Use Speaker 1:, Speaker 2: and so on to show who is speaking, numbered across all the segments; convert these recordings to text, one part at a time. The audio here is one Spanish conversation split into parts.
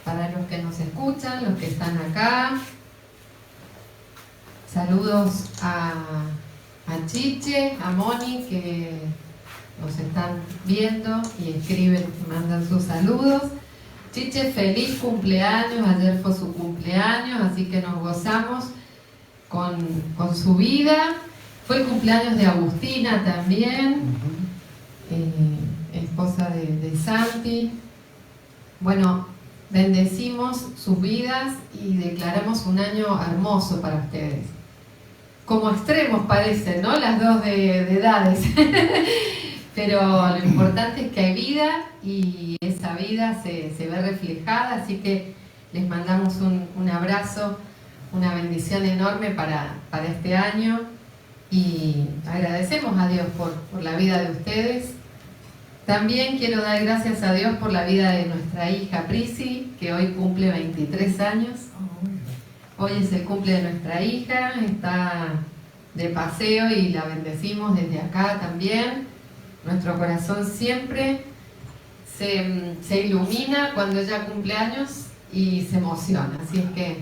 Speaker 1: para los que nos escuchan, los que están acá. Saludos a Chiche, a Moni, que nos están viendo y escriben, mandan sus saludos. Chiche, feliz cumpleaños, ayer fue su cumpleaños, así que nos gozamos con su vida. Fue el cumpleaños de Agustina también, esposa de Santi. Bueno, bendecimos sus vidas y declaramos un año hermoso para ustedes. Como extremos parecen, ¿no? Las dos de edades. Pero lo importante es que hay vida y esa vida se ve reflejada, así que les mandamos un abrazo, una bendición enorme para este año y agradecemos a Dios por la vida de ustedes. También quiero dar gracias a Dios por la vida de nuestra hija Prisi, que hoy cumple 23 años. Hoy es el cumple de nuestra hija, está de paseo y la bendecimos desde acá también. Nuestro corazón siempre se ilumina cuando ella cumple años y se emociona. Así es que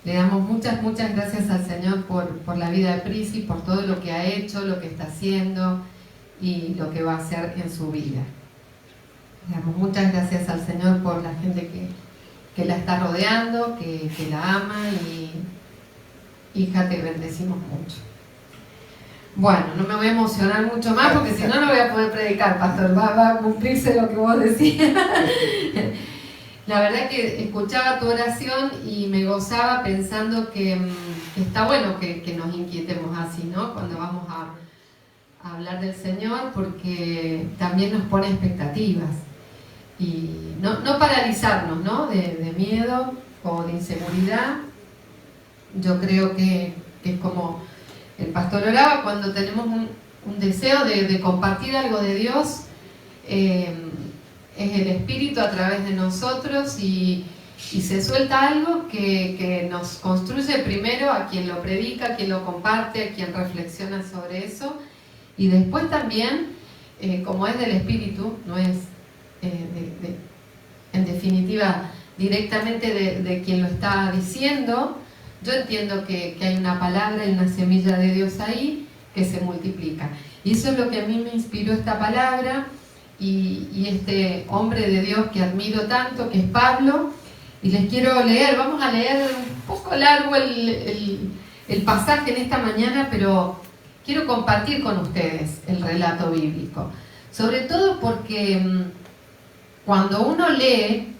Speaker 1: le damos muchas gracias al Señor por la vida de Prisi, por todo lo que ha hecho, lo que está haciendo y lo que va a hacer en su vida. Le damos muchas gracias al Señor por la gente que la está rodeando, que la ama y hija, te bendecimos mucho. Bueno, no me voy a emocionar mucho más porque si no, no voy a poder predicar, pastor. Va a cumplirse lo que vos decías. La verdad que escuchaba tu oración y me gozaba pensando que está bueno que nos inquietemos así, ¿no? Cuando vamos a hablar del Señor, porque también nos pone expectativas. Y no paralizarnos, ¿no? De miedo o de inseguridad. Yo creo que es como el pastor oraba, cuando tenemos un deseo de compartir algo de Dios, es el Espíritu a través de nosotros y se suelta algo que nos construye primero a quien lo predica, a quien lo comparte, a quien reflexiona sobre eso, y después también, como es del Espíritu, no es en definitiva directamente de quien lo está diciendo. Yo entiendo que hay una palabra y una semilla de Dios ahí que se multiplica. Y eso es lo que a mí me inspiró esta palabra y este hombre de Dios que admiro tanto, que es Pablo. Y les quiero leer, vamos a leer un poco largo el pasaje en esta mañana, pero quiero compartir con ustedes el relato bíblico. Sobre todo porque cuando uno lee,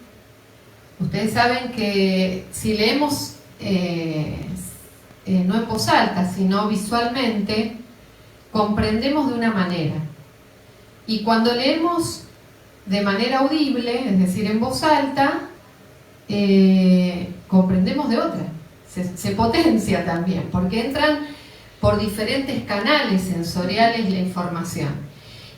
Speaker 1: ustedes saben que si leemos no en voz alta, sino visualmente, comprendemos de una manera. Y cuando leemos de manera audible, es decir, en voz alta, comprendemos de otra. Se potencia también, porque entran por diferentes canales sensoriales la información.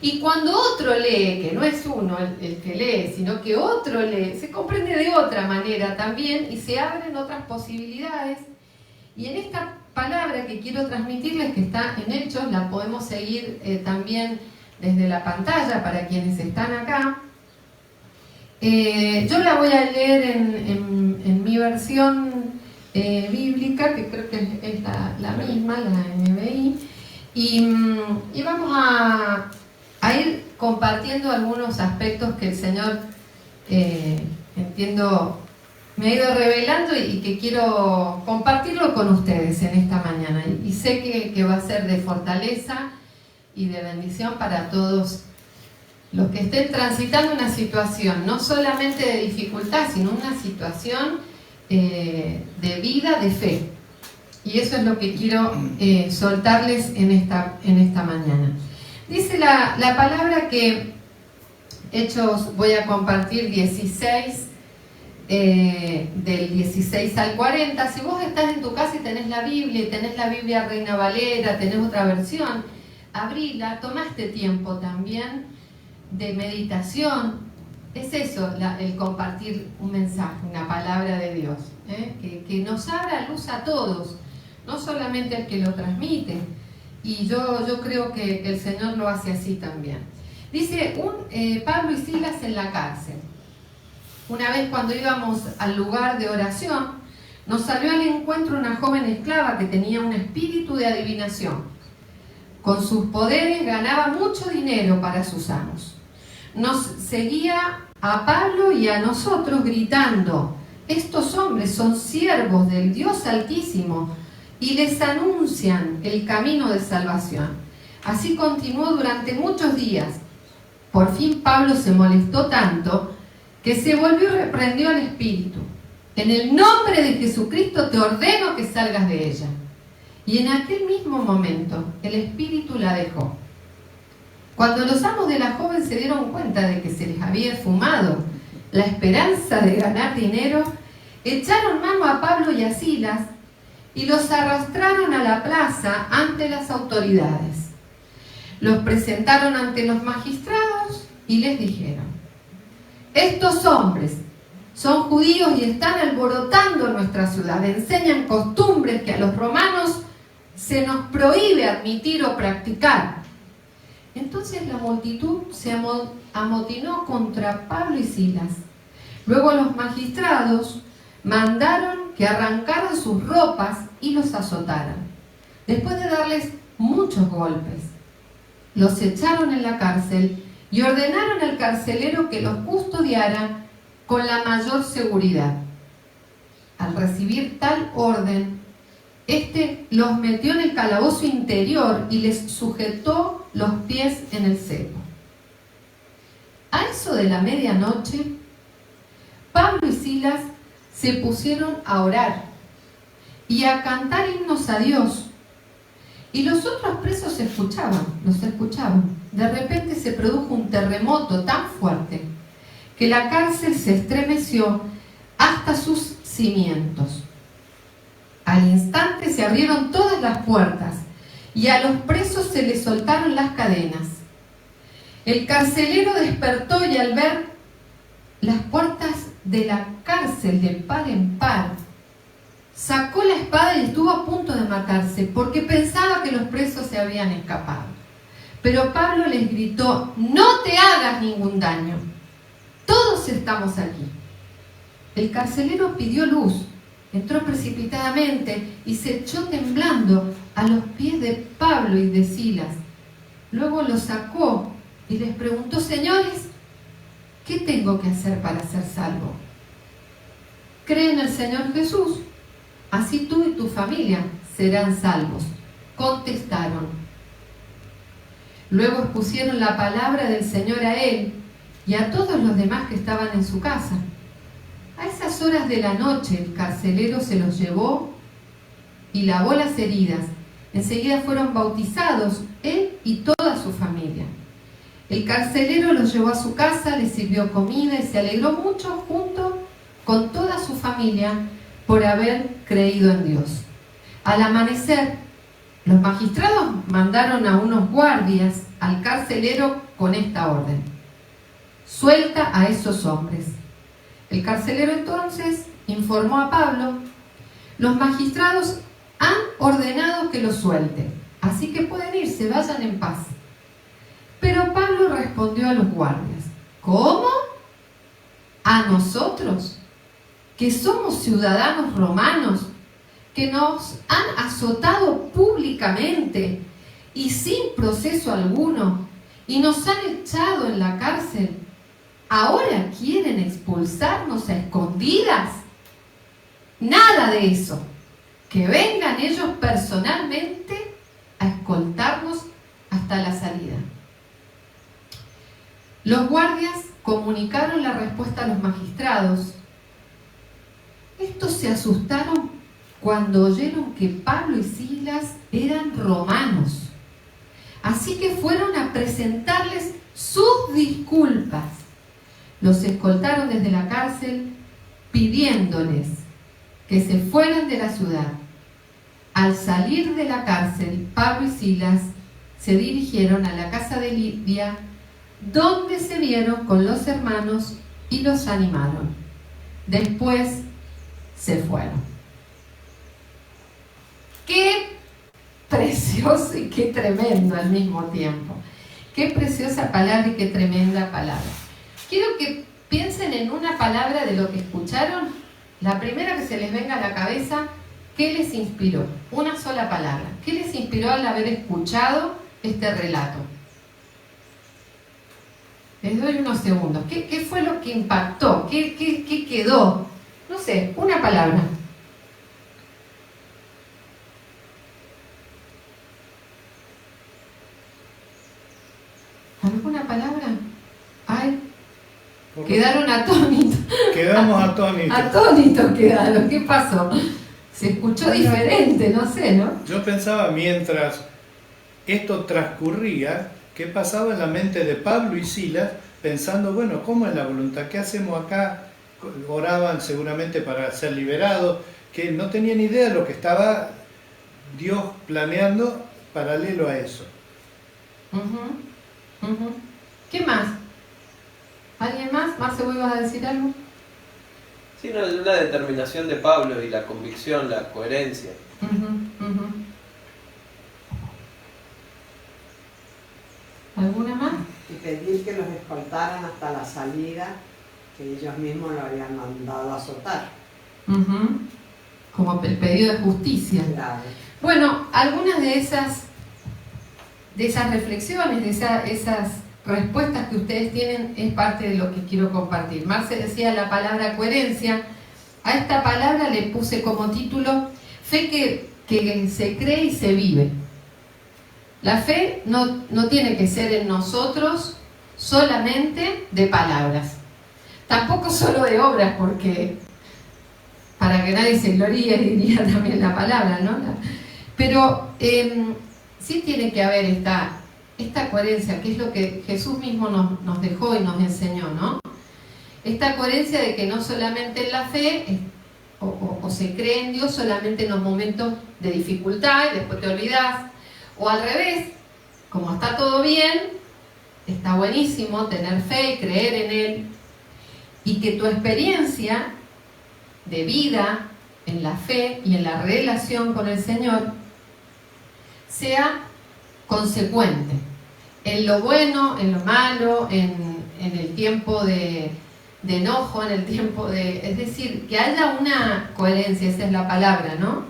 Speaker 1: Y cuando otro lee, que no es uno el que lee, sino que otro lee, se comprende de otra manera también y se abren otras posibilidades. Y en esta palabra que quiero transmitirles, que está en Hechos, la podemos seguir también desde la pantalla para quienes están acá. Yo la voy a leer en mi versión bíblica, que creo que es la misma, la NBI, y vamos a ir compartiendo algunos aspectos que el Señor, entiendo, me ha ido revelando y que quiero compartirlo con ustedes en esta mañana. Y sé que va a ser de fortaleza y de bendición para todos los que estén transitando una situación, no solamente de dificultad, sino una situación de vida, de fe. Y eso es lo que quiero soltarles en esta mañana. Dice la palabra que Hechos, voy a compartir 16, del 16 al 40. Si vos estás en tu casa y tenés la Biblia, y tenés la Biblia Reina Valera, tenés otra versión, abrila, toma este tiempo también de meditación. Es eso, el compartir un mensaje, una palabra de Dios, que nos abra luz a todos, no solamente al que lo transmite. Y yo creo que el Señor lo hace así también. Dice, Pablo y Silas en la cárcel. Una vez cuando íbamos al lugar de oración, nos salió al encuentro una joven esclava que tenía un espíritu de adivinación. Con sus poderes ganaba mucho dinero para sus amos. Nos seguía a Pablo y a nosotros gritando: estos hombres son siervos del Dios Altísimo y les anuncian el camino de salvación. Así continuó durante muchos días. Por fin Pablo se molestó tanto que se volvió y reprendió al espíritu: en el nombre de Jesucristo te ordeno que salgas de ella. Y en aquel mismo momento el espíritu la dejó. Cuando los amos de la joven se dieron cuenta de que se les había esfumado la esperanza de ganar dinero, echaron mano a Pablo y a Silas y los arrastraron a la plaza ante las autoridades. Los presentaron ante los magistrados y les dijeron: estos hombres son judíos y están alborotando nuestra ciudad. Enseñan costumbres que a los romanos se nos prohíbe admitir o practicar. Entonces la multitud se amotinó contra Pablo y Silas. Luego los magistrados mandaron que arrancaran sus ropas y los azotaran. Después de darles muchos golpes, los echaron en la cárcel y ordenaron al carcelero que los custodiara con la mayor seguridad. Al recibir tal orden, este los metió en el calabozo interior y les sujetó los pies en el cepo. A eso de la medianoche, Pablo y Silas se pusieron a orar y a cantar himnos a Dios. Y los otros presos los escuchaban. De repente se produjo un terremoto tan fuerte que la cárcel se estremeció hasta sus cimientos. Al instante se abrieron todas las puertas y a los presos se les soltaron las cadenas. El carcelero despertó y al ver las puertas de la cárcel de par en par, sacó la espada y estuvo a punto de matarse porque pensaba que los presos se habían escapado. Pero Pablo les gritó: no te hagas ningún daño, todos estamos aquí. El carcelero pidió luz, entró precipitadamente y se echó temblando a los pies de Pablo y de Silas. Luego los sacó y les preguntó: señores, ¿qué tengo que hacer para ser salvo? Cree en el Señor Jesús, así tú y tu familia serán salvos, contestaron. Luego expusieron la palabra del Señor a él y a todos los demás que estaban en su casa. A esas horas de la noche el carcelero se los llevó y lavó las heridas. Enseguida fueron bautizados él y toda su familia. El carcelero los llevó a su casa, les sirvió comida y se alegró mucho junto con toda su familia por haber creído en Dios. Al amanecer, los magistrados mandaron a unos guardias al carcelero con esta orden: suelta a esos hombres. El carcelero entonces informó a Pablo: los magistrados han ordenado que los suelten, así que pueden irse, vayan en paz. Pero Pablo respondió a los guardias: ¿cómo? ¿A nosotros, que somos ciudadanos romanos, que nos han azotado públicamente y sin proceso alguno, y nos han echado en la cárcel, ahora quieren expulsarnos a escondidas? Nada de eso. Que vengan ellos personalmente a escoltarnos hasta la salida. Los guardias comunicaron la respuesta a los magistrados. Estos se asustaron cuando oyeron que Pablo y Silas eran romanos. Así que fueron a presentarles sus disculpas. Los escoltaron desde la cárcel pidiéndoles que se fueran de la ciudad. Al salir de la cárcel, Pablo y Silas se dirigieron a la casa de Lidia, donde se vieron con los hermanos y los animaron. Después se fueron. ¡Qué precioso y qué tremendo al mismo tiempo! ¡Qué preciosa palabra y qué tremenda palabra! Quiero que piensen en una palabra de lo que escucharon, la primera que se les venga a la cabeza, ¿qué les inspiró? Una sola palabra. ¿Qué les inspiró al haber escuchado este relato? Les doy unos segundos. ¿Qué fue lo que impactó? ¿Qué quedó? No sé, una palabra. ¿Alguna palabra? Ay, quedaron atónitos.
Speaker 2: Quedamos atónitos.
Speaker 1: Atónitos quedaron. ¿Qué pasó? Se escuchó diferente, no sé, ¿no?
Speaker 2: Yo pensaba mientras esto transcurría, ¿qué pasaba en la mente de Pablo y Silas? Pensando, bueno, ¿cómo es la voluntad? ¿Qué hacemos acá? Oraban seguramente para ser liberados, que no tenían idea de lo que estaba Dios planeando paralelo a eso.
Speaker 1: ¿Qué más? ¿Alguien más? Marce, ¿vos ibas a decir algo?
Speaker 3: Sí, no, la determinación de Pablo y la convicción, la coherencia.
Speaker 1: ¿Alguna más?
Speaker 4: Y pedir que los escoltaran hasta la salida, que ellos mismos lo habían mandado a azotar.
Speaker 1: Como el pedido de justicia.
Speaker 4: Claro.
Speaker 1: Bueno, algunas de esas reflexiones, de esas respuestas que ustedes tienen, es parte de lo que quiero compartir. Marce decía la palabra coherencia. A esta palabra le puse como título fe que se cree y se vive. La fe no tiene que ser en nosotros solamente de palabras, tampoco solo de obras, porque para que nadie se gloríe diría también la palabra, ¿no? Pero sí tiene que haber esta coherencia, que es lo que Jesús mismo nos dejó y nos enseñó, ¿no? Esta coherencia de que no solamente en la fe o se cree en Dios solamente en los momentos de dificultad y después te olvidás, o al revés, como está todo bien, está buenísimo tener fe y creer en Él, y que tu experiencia de vida en la fe y en la relación con el Señor sea consecuente, en lo bueno, en lo malo, en el tiempo de enojo, en el tiempo es decir, que haya una coherencia, esa es la palabra, ¿no?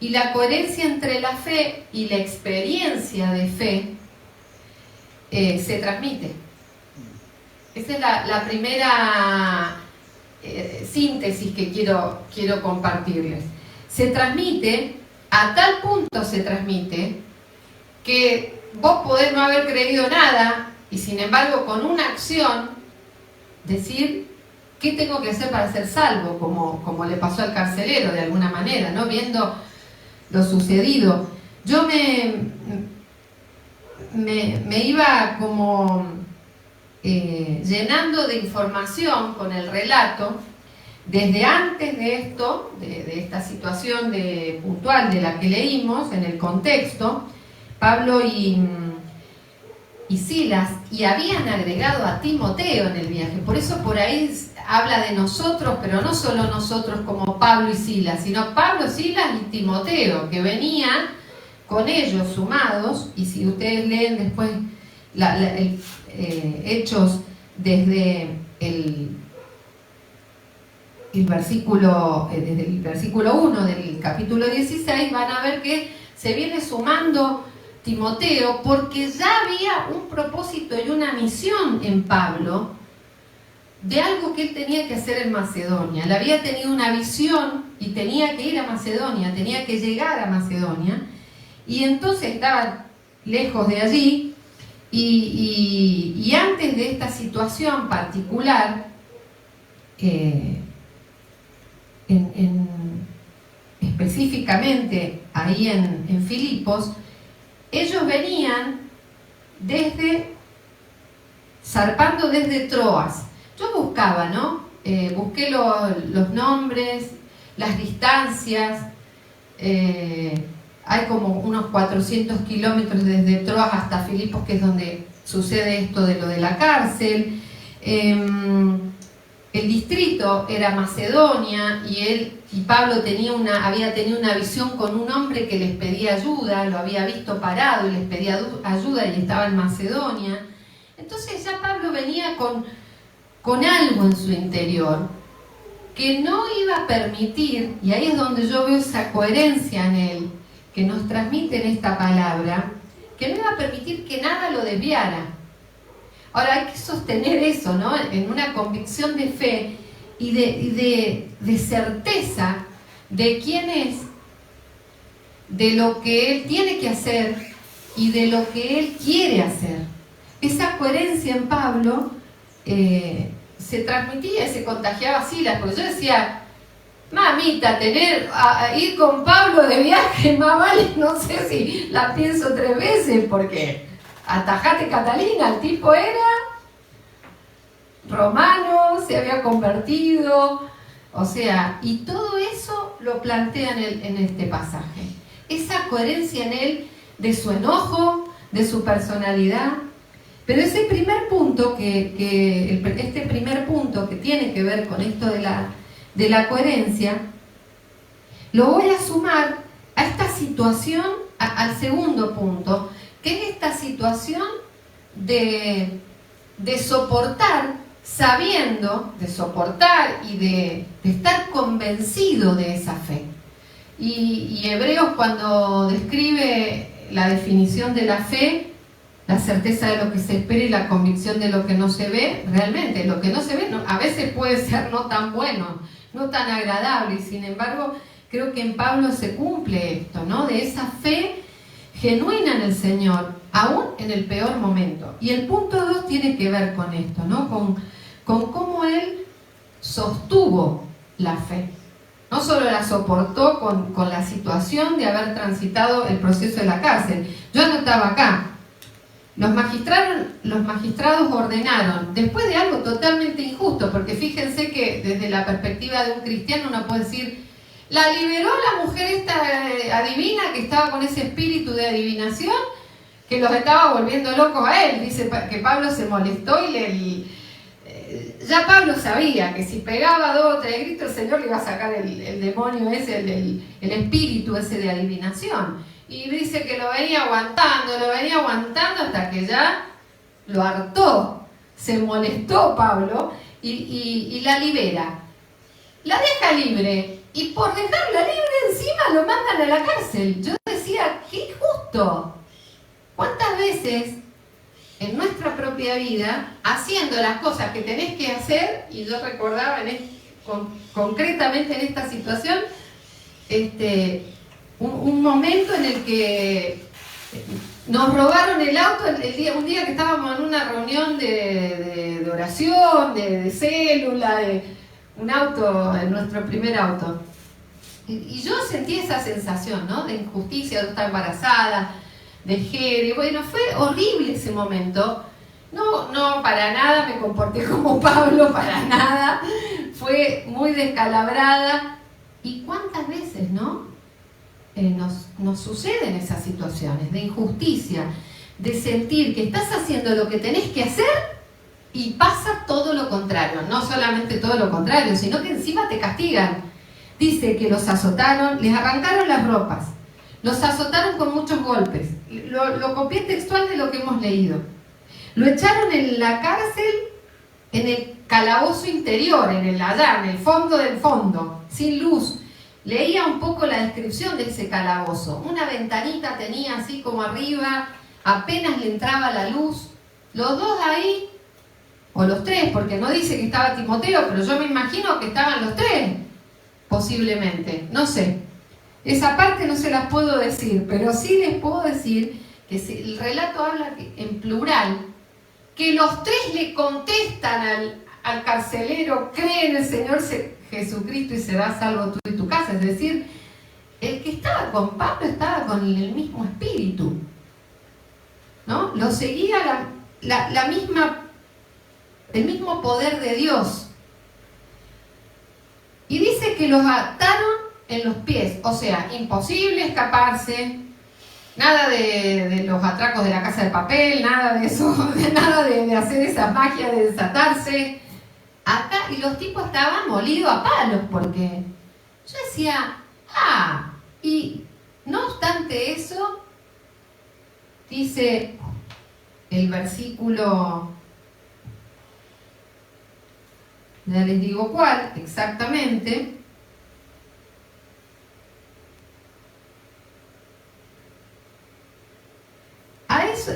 Speaker 1: Y la coherencia entre la fe y la experiencia de fe se transmite. Esa es la primera síntesis que quiero compartirles. Se transmite, a tal punto se transmite, que vos podés no haber creído nada y sin embargo con una acción decir ¿qué tengo que hacer para ser salvo? Como le pasó al carcelero de alguna manera, ¿no? Viendo lo sucedido. Yo me iba como llenando de información con el relato desde antes de esto, de esta situación puntual de la que leímos, en el contexto, Pablo y Silas, y habían agregado a Timoteo en el viaje. Por eso por ahí habla de nosotros, pero no solo nosotros como Pablo y Silas, sino Pablo, Silas y Timoteo, que venían con ellos sumados. Y si ustedes leen después Hechos desde el versículo 1 del capítulo 16, van a ver que se viene sumando Timoteo, porque ya había un propósito y una misión en Pablo de algo que él tenía que hacer en Macedonia. Él había tenido una visión y tenía que ir a Macedonia, tenía que llegar a Macedonia, y entonces estaba lejos de allí, y antes de esta situación particular, específicamente ahí en Filipos, ellos venían zarpando desde Troas. Yo buscaba, ¿no? Busqué los nombres, las distancias. Hay como unos 400 kilómetros desde Troas hasta Filipos, que es donde sucede esto de lo de la cárcel. El distrito era Macedonia, y Pablo había tenido una visión con un hombre que les pedía ayuda, lo había visto parado y les pedía ayuda, y estaba en Macedonia. Entonces ya Pablo venía con con algo en su interior que no iba a permitir, y ahí es donde yo veo esa coherencia en él, que nos transmite en esta palabra, que no iba a permitir que nada lo desviara. Ahora hay que sostener eso, ¿no? En una convicción de fe y de certeza de quién es, de lo que él tiene que hacer y de lo que él quiere hacer. Esa coherencia en Pablo se transmitía y se contagiaba a Silas, porque yo decía, mamita, ir con Pablo de viaje, más vale, no sé si la pienso 3 veces, porque atajate Catalina, el tipo era romano, se había convertido, o sea, y todo eso lo plantea en este pasaje. Esa coherencia en él de su enojo, de su personalidad. Pero ese primer punto, este primer punto que tiene que ver con esto de la coherencia, lo voy a sumar a esta situación, al segundo punto, que es esta situación de soportar, sabiendo, de soportar y de estar convencido de esa fe. Y Hebreos, cuando describe la definición de la fe, la certeza de lo que se espera y la convicción de lo que no se ve, realmente lo que no se ve a veces puede ser no tan bueno, no tan agradable, y sin embargo creo que en Pablo se cumple esto, ¿no? De esa fe genuina en el Señor, aún en el peor momento. Y el punto 2 tiene que ver con esto, ¿no? Con cómo él sostuvo la fe. No solo la soportó con la situación de haber transitado el proceso de la cárcel. Yo anotaba acá, los magistrados ordenaron, después de algo totalmente injusto, porque fíjense que desde la perspectiva de un cristiano uno puede decir, la liberó la mujer esta adivina que estaba con ese espíritu de adivinación que los estaba volviendo locos a él. Dice que Pablo se molestó y ya Pablo sabía que si pegaba 2 o 3 gritos el Señor le iba a sacar el demonio ese, el espíritu ese de adivinación. Y dice que lo venía aguantando hasta que ya lo hartó, se molestó Pablo y la libera. La deja libre y por dejarla libre encima lo mandan a la cárcel. Yo decía, qué injusto. ¿Cuántas veces en nuestra propia vida, haciendo las cosas que tenés que hacer, y yo recordaba concretamente en esta situación, un momento en el que nos robaron el auto un día que estábamos en una reunión de oración, de célula, un auto, en nuestro primer auto. Y yo sentí esa sensación, ¿no? De injusticia, de estar embarazada, de Jerry. Bueno, fue horrible ese momento. No, para nada me comporté como Pablo, para nada. Fue muy descalabrada. ¿Y cuántas veces, no? Nos suceden esas situaciones de injusticia, de sentir que estás haciendo lo que tenés que hacer y pasa todo lo contrario. No solamente todo lo contrario, sino que encima te castigan. Dice que los azotaron, les arrancaron las ropas, los azotaron con muchos golpes. Lo copié textual de lo que hemos leído. Lo echaron en la cárcel, en el calabozo interior, en el fondo del fondo, sin luz. Leía un poco la descripción de ese calabozo. Una ventanita tenía así como arriba, apenas le entraba la luz. Los 2 ahí, o los 3, porque no dice que estaba Timoteo, pero yo me imagino que estaban los 3, posiblemente, no sé. Esa parte no se las puedo decir, pero sí les puedo decir que el relato habla en plural, que los 3 le contestan al carcelero, cree en el Señor Jesucristo y serás salvo tú y tu casa. Es decir, el que estaba con Pablo estaba con el mismo espíritu, ¿no? Lo seguía el mismo poder de Dios. Y dice que los ataron en los pies, o sea, imposible escaparse, nada de los atracos de la Casa de Papel, nada de eso, nada de hacer esa magia de desatarse. Acá, y los tipos estaban molidos a palos, porque yo decía, y no obstante eso, dice el versículo Ya les digo cuál exactamente.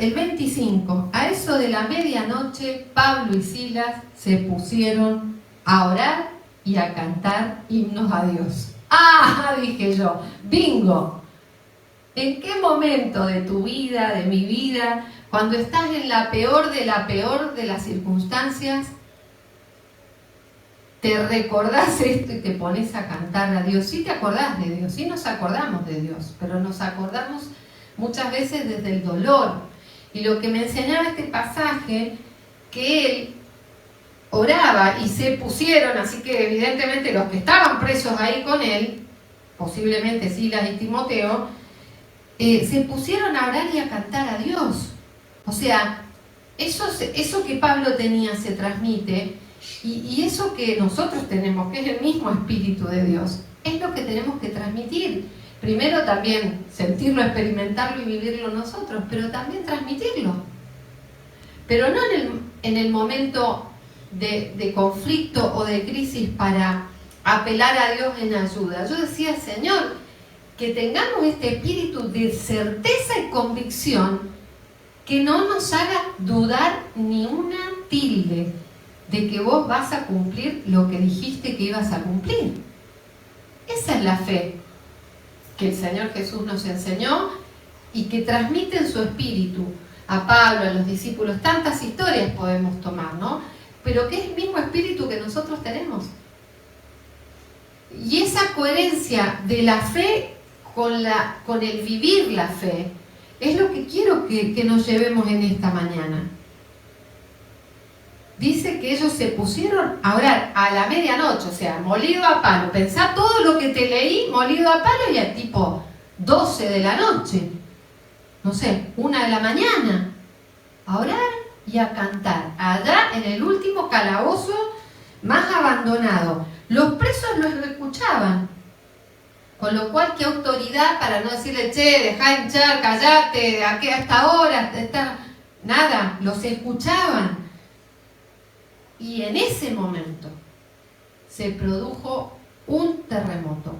Speaker 1: El 25, a eso de la medianoche, Pablo y Silas se pusieron a orar y a cantar himnos a Dios. ¡Ah! Dije yo, bingo. ¿En qué momento de tu vida, de mi vida, cuando estás en la peor de las circunstancias, te recordás esto y te pones a cantar a Dios? Sí te acordás de Dios, sí nos acordamos de Dios, pero nos acordamos muchas veces desde el dolor. Y lo que me enseñaba este pasaje, que él oraba y se pusieron, así que evidentemente los que estaban presos ahí con él, posiblemente Silas y Timoteo, se pusieron a orar y a cantar a Dios. O sea, eso que Pablo tenía se transmite, y eso que nosotros tenemos, que es el mismo Espíritu de Dios, es lo que tenemos que transmitir. Primero también sentirlo, experimentarlo y vivirlo nosotros, pero también transmitirlo. Pero no en el momento de conflicto o de crisis para apelar a Dios en ayuda. Yo decía, Señor, que tengamos este espíritu de certeza y convicción que no nos haga dudar ni una tilde de que vos vas a cumplir lo que dijiste que ibas a cumplir. Esa es la fe que el Señor Jesús nos enseñó y que transmite en su espíritu a Pablo, a los discípulos. Tantas historias podemos tomar, ¿no? Pero que es el mismo espíritu que nosotros tenemos. Y esa coherencia de la fe con el vivir la fe es lo que quiero que nos llevemos en esta mañana. Dice que ellos se pusieron a orar a la medianoche, o sea, molido a palo. Pensá todo lo que te leí, molido a palo, y a tipo 12 de la noche, no sé, 1 de la mañana, a orar y a cantar, allá en el último calabozo más abandonado. Los presos los escuchaban, con lo cual, qué autoridad para no decirle, che, dejá hinchar, callate, a esta hora, nada, los escuchaban. Y en ese momento se produjo un terremoto,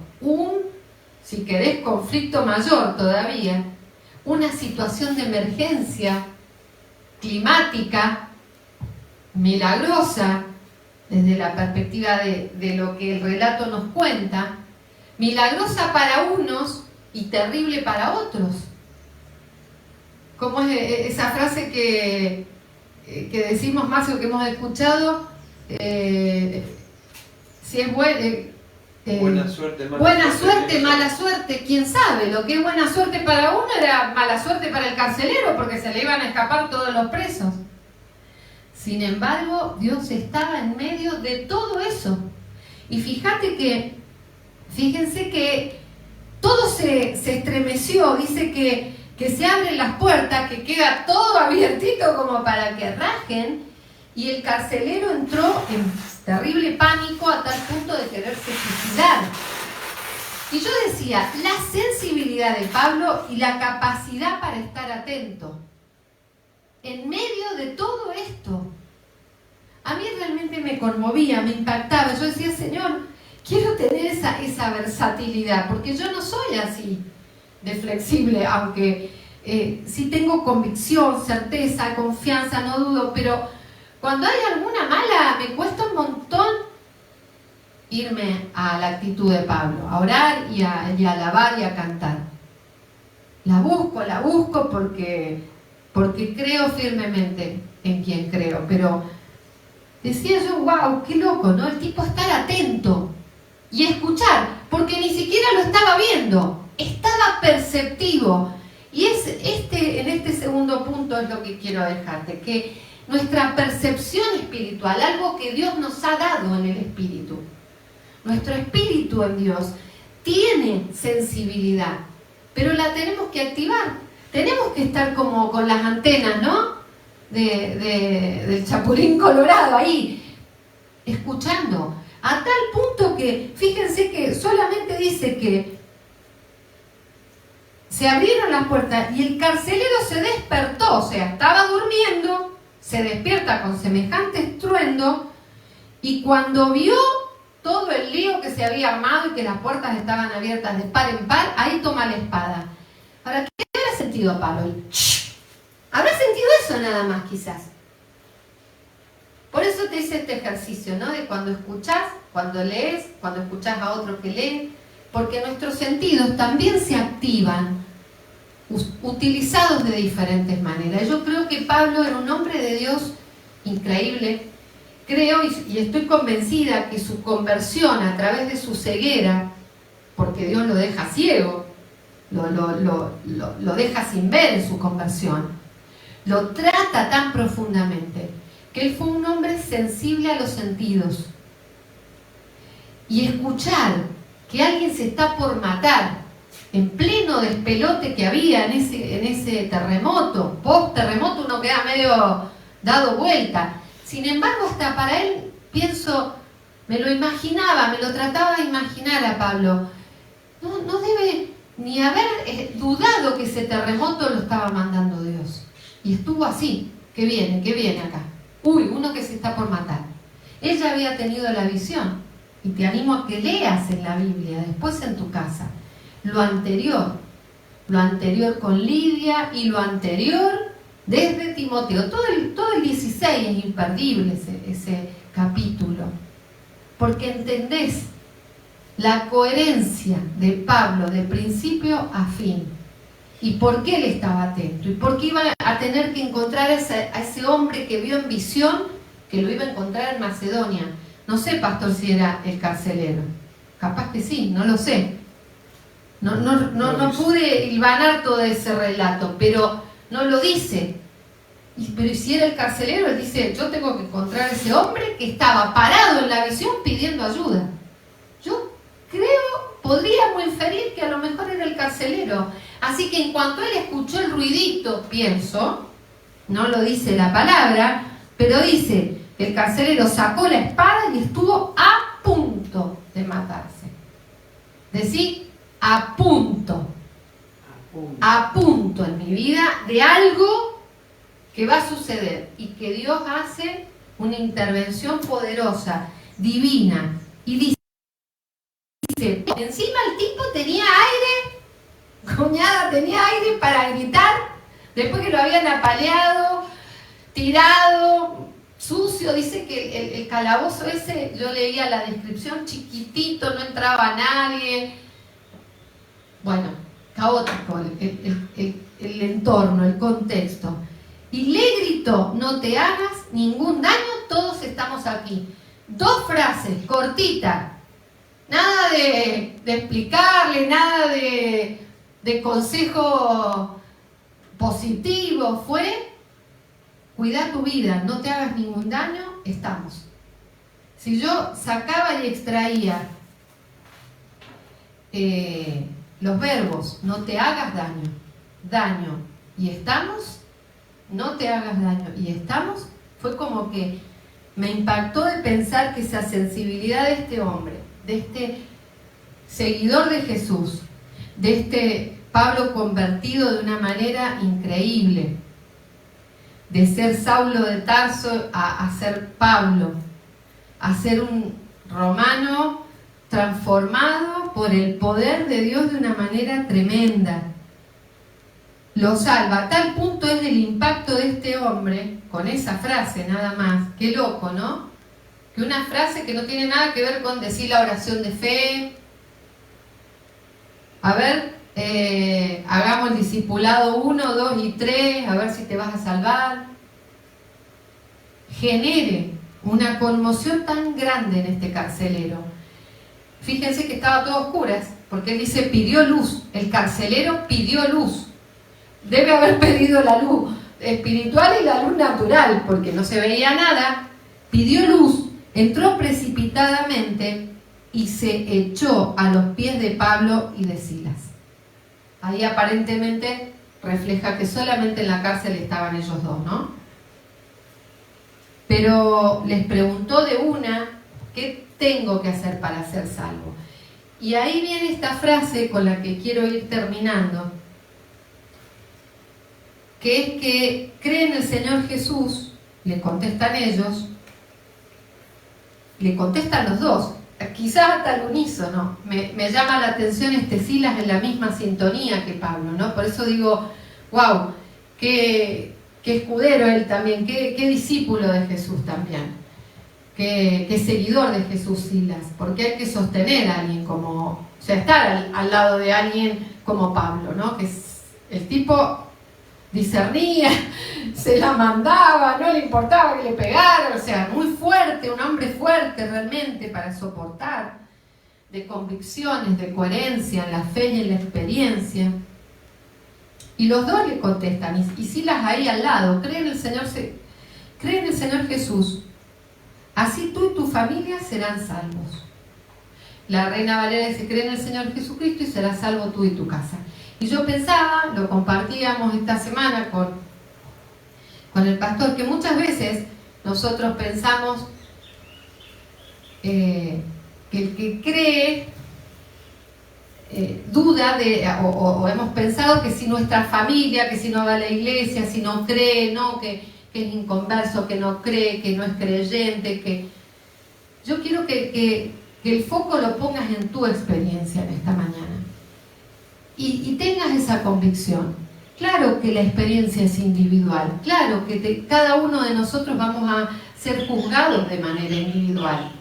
Speaker 1: si querés, conflicto mayor todavía, una situación de emergencia climática, milagrosa, desde la perspectiva de lo que el relato nos cuenta, milagrosa para unos y terrible para otros. ¿Cómo es esa frase que decimos más o que hemos escuchado? Si es
Speaker 3: buena suerte,
Speaker 1: mala suerte, quién sabe. Lo que es buena suerte para uno era mala suerte para el carcelero, porque se le iban a escapar todos los presos. Sin embargo, Dios estaba en medio de todo eso. Y fíjense que todo se estremeció. Dice que se abren las puertas, que queda todo abiertito como para que rajen, y el carcelero entró en terrible pánico a tal punto de quererse suicidar. Y yo decía, la sensibilidad de Pablo y la capacidad para estar atento en medio de todo esto, a mí realmente me conmovía, me impactaba. Yo decía, Señor, quiero tener esa versatilidad, porque yo no soy así de flexible, aunque sí tengo convicción, certeza, confianza, no dudo, pero cuando hay alguna mala, me cuesta un montón irme a la actitud de Pablo, a orar y a alabar y a cantar. La busco porque creo firmemente en quien creo, pero decía yo, wow, qué loco, ¿no? El tipo estar atento y escuchar, porque ni siquiera lo estaba viendo, estaba perceptivo. Y en este segundo punto es lo que quiero dejarte, que nuestra percepción espiritual, algo que Dios nos ha dado en el espíritu, nuestro espíritu en Dios tiene sensibilidad, pero la tenemos que activar. Tenemos que estar como con las antenas, ¿no? Del chapulín colorado ahí, escuchando, a tal punto que, fíjense que solamente dice que se abrieron las puertas y el carcelero se despertó, o sea, estaba durmiendo, se despierta con semejante estruendo Y cuando vio todo el lío que se había armado y que las puertas estaban abiertas de par en par, ahí toma la espada. Ahora, ¿qué habrá sentido Pablo? ¿Habrá sentido eso nada más quizás? Por eso te hice este ejercicio, ¿no? De cuando escuchás, cuando lees, cuando escuchás a otro que lee, porque nuestros sentidos también se activan, utilizados de diferentes maneras. Yo creo que Pablo era un hombre de Dios increíble. Creo y estoy convencida que su conversión a través de su ceguera, porque Dios lo deja ciego, lo deja sin ver en su conversión, lo trata tan profundamente, que él fue un hombre sensible a los sentidos. Y escuchar que alguien se está por matar en pleno despelote que había en ese terremoto, post-terremoto uno queda medio dado vuelta. Sin embargo, hasta para él, pienso, me lo imaginaba, me lo trataba de imaginar a Pablo. No debe ni haber dudado que ese terremoto lo estaba mandando Dios. Y estuvo así, que viene acá. Uy, uno que se está por matar. Él ya había tenido la visión. Y te animo a que leas en la Biblia, después en tu casa, lo anterior con Lidia y lo anterior desde Timoteo. Todo el 16 es imperdible ese capítulo, porque entendés la coherencia de Pablo de principio a fin y por qué él estaba atento y por qué iba a tener que encontrar a ese hombre que vio en visión, que lo iba a encontrar en Macedonia. No sé, pastor, si era el carcelero. Capaz que sí, no lo sé. No pude hilvanar todo ese relato, pero no lo dice. Pero si era el carcelero, él dice, yo tengo que encontrar a ese hombre que estaba parado en la visión pidiendo ayuda. Yo creo, podríamos inferir que a lo mejor era el carcelero. Así que en cuanto él escuchó el ruidito, pienso, no lo dice la palabra, pero dice que el carcelero sacó la espada y estuvo a punto de matarse. Decir, a punto en mi vida de algo que va a suceder y que Dios hace una intervención poderosa, divina, y dice, encima el tipo tenía aire, cuñada, tenía aire para gritar, después que lo habían apaleado, tirado, sucio. Dice que el calabozo ese, yo leía la descripción, chiquitito, no entraba nadie. Bueno, caótico el entorno, el contexto. Y le gritó, no te hagas ningún daño, todos estamos aquí. 2 frases, cortitas. Nada de explicarle, nada de consejo positivo. Fue, cuida tu vida, no te hagas ningún daño, estamos. Si yo sacaba y extraía los verbos, no te hagas daño y estamos, no te hagas daño y estamos, fue como que me impactó de pensar que esa sensibilidad de este hombre, de este seguidor de Jesús, de este Pablo convertido de una manera increíble, de ser Saulo de Tarso a ser Pablo, a ser un romano transformado por el poder de Dios de una manera tremenda. Lo salva. A tal punto es el impacto de este hombre, con esa frase nada más. Qué loco, ¿no? Que una frase que no tiene nada que ver con decir la oración de fe. A ver, hagamos el discipulado 1, 2 y 3, a ver si te vas a salvar. Genere una conmoción tan grande en este carcelero. Fíjense que estaba todo a oscuras, porque él dice, pidió luz. El carcelero pidió luz. Debe haber pedido la luz espiritual y la luz natural, porque no se veía nada. Pidió luz, entró precipitadamente y se echó a los pies de Pablo y de Silas. Ahí aparentemente refleja que solamente en la cárcel estaban ellos dos, ¿no? Pero les preguntó de una, ¿qué tengo que hacer para ser salvo? Y ahí viene esta frase con la que quiero ir terminando, que es que cree en el Señor Jesús, le contestan ellos, le contestan los dos, quizás hasta al unísono. Me llama la atención Silas en la misma sintonía que Pablo, ¿no? Por eso digo, wow, qué escudero él también, qué discípulo de Jesús también, qué seguidor de Jesús Silas, porque hay que sostener a alguien como, o sea, estar al lado de alguien como Pablo, ¿no? Que el tipo discernía, se la mandaba, no le importaba que le pegaran, o sea, muy fuerte, un hombre fuerte realmente para soportar, de convicciones, de coherencia en la fe y en la experiencia. Y los dos le contestan, y Silas ahí al lado, cree en el Señor Jesús, así tú y tu familia serán salvos. La Reina Valera dice, cree en el Señor Jesucristo y serás salvo tú y tu casa. Y yo pensaba, lo compartíamos esta semana con el pastor, que muchas veces nosotros pensamos que el que cree duda o hemos pensado que si nuestra familia, que si no va a la iglesia, si no cree, ¿no? que es inconverso, que no cree, que no es creyente, que yo quiero que el foco lo pongas en tu experiencia en esta mañana y tengas esa convicción. Claro que la experiencia es individual, claro que cada uno de nosotros vamos a ser juzgados de manera individual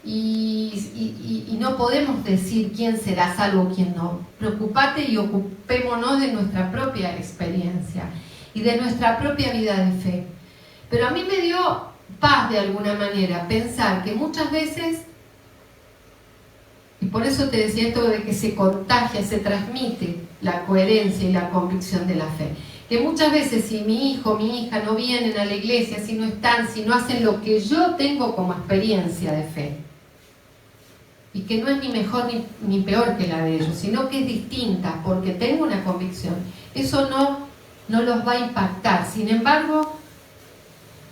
Speaker 1: y no podemos decir quién será salvo o quién no. Preocupate y ocupémonos de nuestra propia experiencia y de nuestra propia vida de fe. Pero a mí me dio paz de alguna manera pensar que muchas veces, y por eso te decía esto de que se contagia, se transmite la coherencia y la convicción de la fe, que muchas veces si mi hijo, mi hija no vienen a la iglesia, si no están, si no hacen lo que yo tengo como experiencia de fe, y que no es ni mejor ni peor que la de ellos, sino que es distinta porque tengo una convicción, eso no los va a impactar. Sin embargo,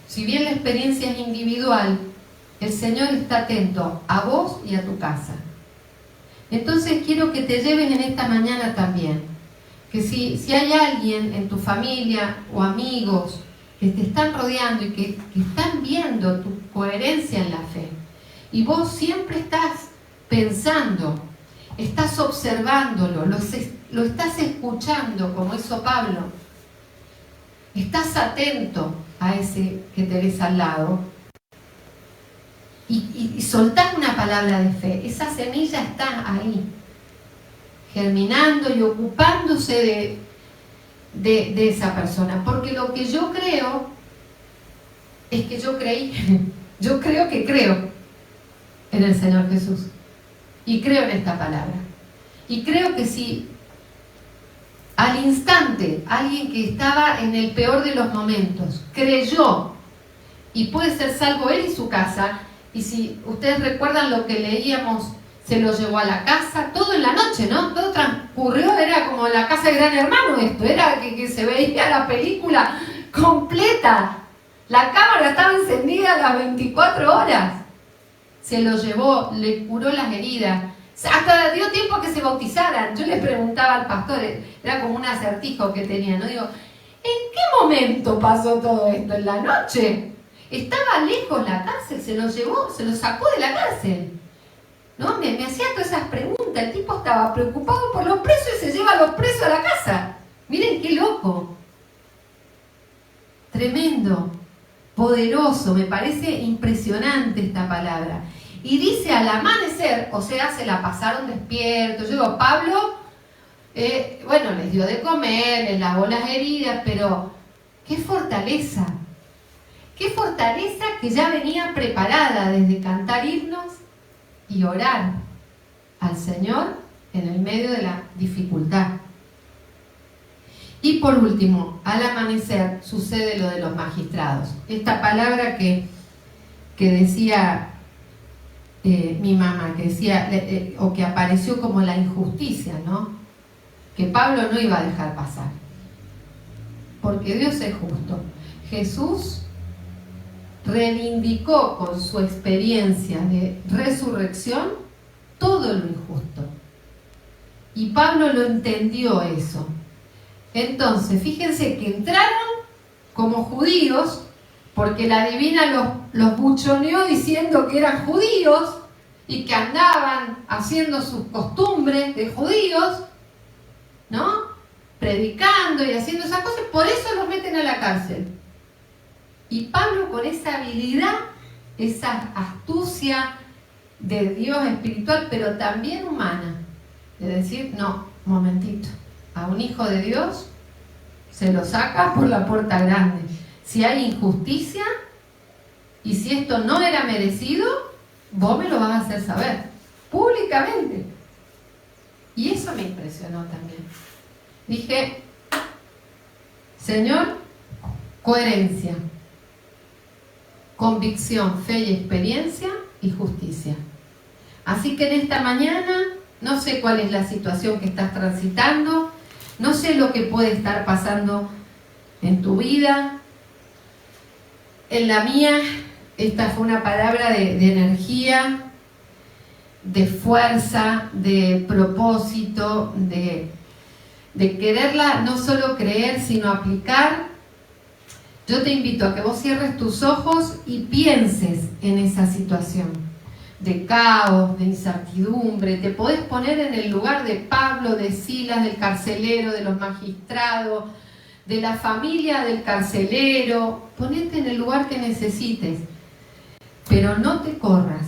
Speaker 1: si bien la experiencia es individual, el Señor está atento a vos y a tu casa. Entonces quiero que te lleves en esta mañana también, que si hay alguien en tu familia o amigos que te están rodeando y que están viendo tu coherencia en la fe, y vos siempre estás pensando, estás observándolo, lo estás escuchando como hizo Pablo, estás atento a ese que te ves al lado, y soltás una palabra de fe, esa semilla está ahí, germinando y ocupándose de esa persona, porque lo que yo creo es que yo creí, yo creo que creo en el Señor Jesús, y creo en esta palabra, y creo que si al instante alguien que estaba en el peor de los momentos creyó y puede ser salvo él y su casa. Y si ustedes recuerdan lo que leíamos, se lo llevó a la casa, todo en la noche, ¿no? Todo transcurrió, era como la casa de Gran Hermano esto, era que se veía la película completa. La cámara estaba encendida las 24 horas. Se lo llevó, le curó las heridas. Hasta dio tiempo a que se bautizaran. Yo le preguntaba al pastor, era como un acertijo que tenía, ¿no? Digo, ¿en qué momento pasó todo esto? ¿En la noche? Estaba lejos la cárcel, se lo llevó, se lo sacó de la cárcel, ¿no? Me hacía todas esas preguntas, el tipo estaba preocupado por los presos y se lleva a los presos a la casa. Miren qué loco, tremendo, poderoso, me parece impresionante esta palabra. Y dice al amanecer, o sea, se la pasaron despiertos. Yo digo, Pablo, bueno, les dio de comer, les lavó las heridas, pero qué fortaleza. Qué fortaleza que ya venía preparada desde cantar himnos y orar al Señor en el medio de la dificultad. Y por último, al amanecer sucede lo de los magistrados. Esta palabra que decía mi mamá, que decía, o que apareció como la injusticia, ¿no? Que Pablo no iba a dejar pasar. Porque Dios es justo. Jesús reivindicó con su experiencia de resurrección todo lo injusto. Y Pablo lo entendió eso. Entonces, fíjense que entraron como judíos, porque la divina los buchoneó diciendo que eran judíos y que andaban haciendo sus costumbres de judíos, ¿no? Predicando y haciendo esas cosas, por eso los meten a la cárcel. Y Pablo, con esa habilidad, esa astucia de Dios espiritual, pero también humana, de decir, no, momentito, a un hijo de Dios se lo saca por la puerta grande. Si hay injusticia y si esto no era merecido, vos me lo vas a hacer saber públicamente. Y eso me impresionó también. Dije, Señor, coherencia, convicción, fe y experiencia y justicia. Así que en esta mañana, no sé cuál es la situación que estás transitando, no sé lo que puede estar pasando en tu vida. En la mía, esta fue una palabra de energía, de fuerza, de propósito, de quererla no solo creer, sino aplicar. Yo te invito a que vos cierres tus ojos y pienses en esa situación de caos, de incertidumbre. Te podés poner en el lugar de Pablo, de Silas, del carcelero, de los magistrados, de la familia del carcelero. Ponete en el lugar que necesites, pero no te corras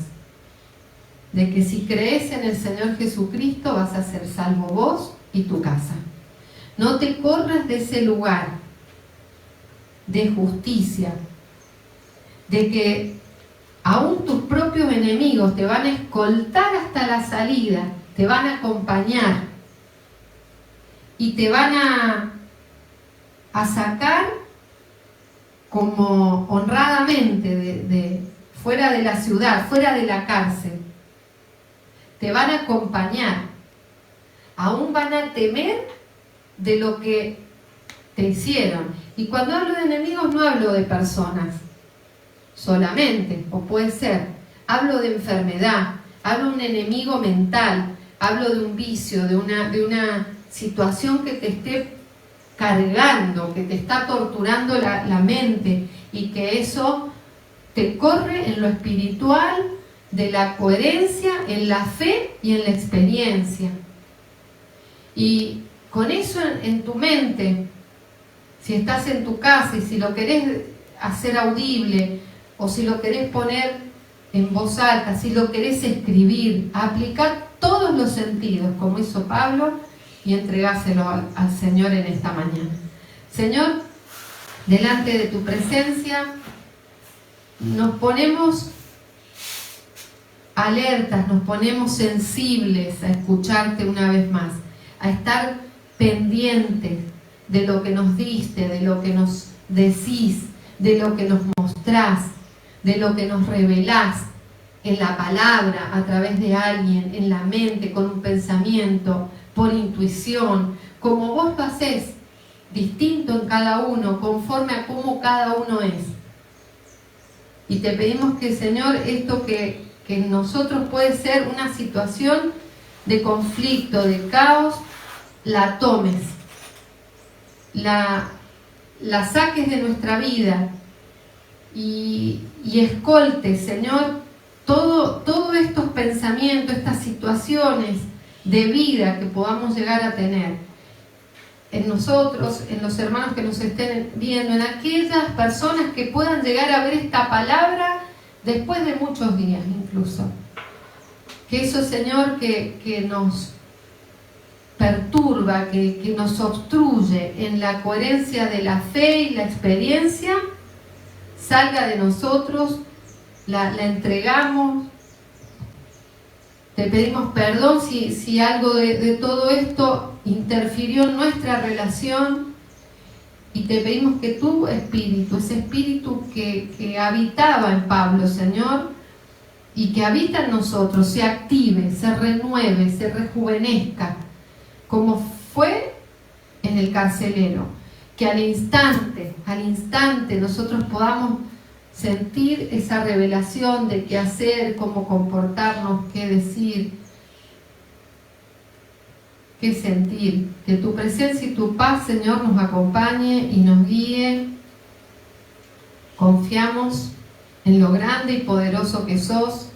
Speaker 1: de que si crees en el Señor Jesucristo vas a ser salvo vos y tu casa. No te corras de ese lugar de justicia, de que aún tus propios enemigos te van a escoltar hasta la salida, te van a acompañar y te van a sacar como honradamente de fuera de la ciudad, fuera de la cárcel. Te van a acompañar, aún van a temer de lo que te hicieron. Y cuando hablo de enemigos no hablo de personas solamente, o puede ser, hablo de enfermedad, hablo de un enemigo mental, hablo de un vicio, de una situación que te esté cargando, que te está torturando la mente, y que eso te corre en lo espiritual, de la coherencia, en la fe y en la experiencia. Y con eso en tu mente, si estás en tu casa y si lo querés hacer audible, o si lo querés poner en voz alta, si lo querés escribir, aplicar todos los sentidos, como hizo Pablo, y entregáselo al Señor en esta mañana. Señor, delante de tu presencia, nos ponemos alertas, nos ponemos sensibles a escucharte una vez más, a estar pendientes de lo que nos diste, de lo que nos decís, de lo que nos mostrás, de lo que nos revelás en la palabra, a través de alguien, en la mente, con un pensamiento, por intuición, como vos lo hacés, distinto en cada uno, conforme a cómo cada uno es. Y te pedimos que, Señor, esto que en nosotros puede ser una situación de conflicto, de caos, la tomes, la saques de nuestra vida y escoltes, Señor, todos estos pensamientos, estas situaciones de vida que podamos llegar a tener en nosotros, en los hermanos que nos estén viendo, en aquellas personas que puedan llegar a ver esta palabra después de muchos días incluso. Que eso, Señor, que nos perturba, que nos obstruye en la coherencia de la fe y la experiencia, salga de nosotros, la entregamos. Te pedimos perdón si algo de todo esto interfirió en nuestra relación, y te pedimos que tu espíritu, ese espíritu que habitaba en Pablo, Señor, y que habita en nosotros, se active, se renueve, se rejuvenezca, como fue en el carcelero, que al instante nosotros podamos sentir esa revelación de qué hacer, cómo comportarnos, qué decir, qué sentir. Que tu presencia y tu paz, Señor, nos acompañe y nos guíe. Confiamos en lo grande y poderoso que sos,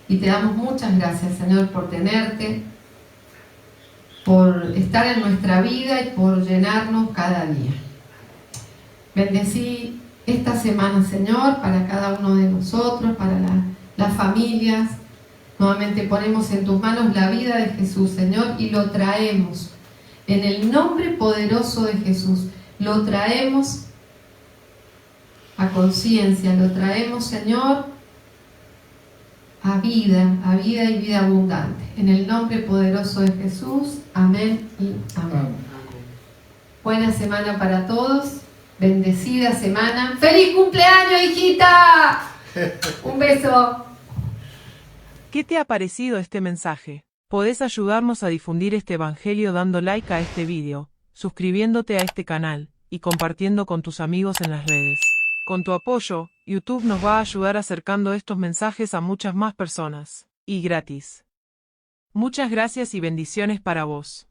Speaker 1: y te damos muchas gracias, Señor, por tenerte, por estar en nuestra vida y por llenarnos cada día. Bendecí esta semana, Señor, para cada uno de nosotros, para las familias. Nuevamente ponemos en tus manos la vida de Jesús, Señor, y lo traemos en el nombre poderoso de Jesús. Lo traemos a conciencia, lo traemos, Señor, a vida y vida abundante. En el nombre poderoso de Jesús. Amén y amén.
Speaker 2: Amén.
Speaker 1: Buena semana para todos. Bendecida semana. ¡Feliz cumpleaños, hijita! Un beso.
Speaker 5: ¿Qué te ha parecido este mensaje? Podés ayudarnos a difundir este evangelio dando like a este video, suscribiéndote a este canal y compartiendo con tus amigos en las redes. Con tu apoyo, YouTube nos va a ayudar acercando estos mensajes a muchas más personas, y gratis. Muchas gracias y bendiciones para vos.